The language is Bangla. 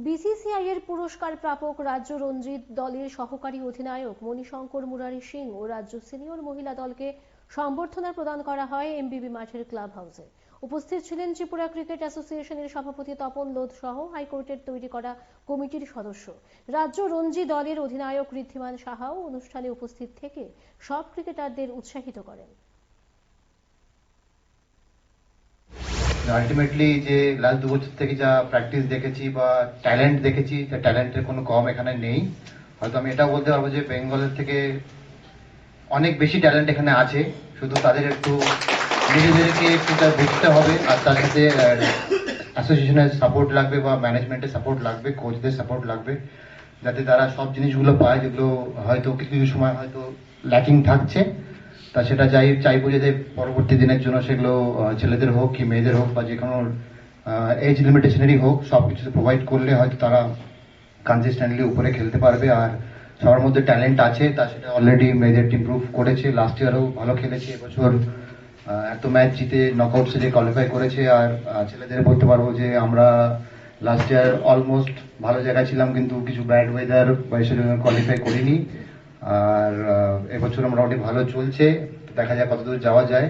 বিসিসিআই এর পুরস্কার প্রাপক রাজ্য রঞ্জিত দলের সহকারী অধিনায়ক মণিশঙ্কর মুরারি সিং ও রাজ্য সিনিয়র মহিলা দলকে সম্বর্ধনা প্রদান করা হয় এমবিবি মাঠের ক্লাব হাউসে। উপস্থিত ছিলেন ত্রিপুরা ক্রিকেট অ্যাসোসিয়েশনের সভাপতি তপন লোধ সহ হাইকোর্টের তৈরি করা কমিটির সদস্য। রাজ্য রঞ্জি দলের অধিনায়ক ঋদ্ধিমান সাহাও অনুষ্ঠানে উপস্থিত থেকে সব ক্রিকেটারদের উৎসাহিত করেন। আলটিমেটলি যে লাস্ট 2 বছর থেকে যা প্র্যাকটিস দেখেছি বা ট্যালেন্ট দেখেছি, তা ট্যালেন্টের কোনো কম এখানে নেই। হয়তো আমি এটাও বলতে পারবো যে বেঙ্গলের থেকে অনেক বেশি ট্যালেন্ট এখানে আছে, শুধু তাদের একটু নিজেদেরকে একটু বুঝতে হবে, আর তার সাথে অ্যাসোসিয়েশনের সাপোর্ট লাগবে বা ম্যানেজমেন্টের সাপোর্ট লাগবে, কোচদের সাপোর্ট লাগবে, যাতে তারা সব জিনিসগুলো পায় যেগুলো হয়তো কিছু কিছু সময় হয়তো ল্যাকিং থাকছে। তা সেটা চাইবো যে পরবর্তী দিনের জন্য সেগুলো ছেলেদের হোক কি মেয়েদের হোক বা যে কোনো এজ লিমিটেশনেরই হোক, সব কিছু প্রোভাইড করলে হয়তো তারা কনসিস্টেন্টলি উপরে খেলতে পারবে। আর সবার মধ্যে ট্যালেন্ট আছে, তা সেটা অলরেডি মেয়েদের টিম প্রুভ করেছে, লাস্ট ইয়ারও ভালো খেলেছে, এবছর এত ম্যাচ জিতে নকআউট স্টেজে কোয়ালিফাই করেছে। আর ছেলেদের বলতে পারবো যে আমরা লাস্ট ইয়ার অলমোস্ট ভালো জায়গায় ছিলাম, কিন্তু কিছু ব্যাড ওয়েদার বা এসব কোয়ালিফাই করিনি। আর এবছর মোটামুটি ভালো চলছে, দেখা যায় কতদূর যাওয়া যায়।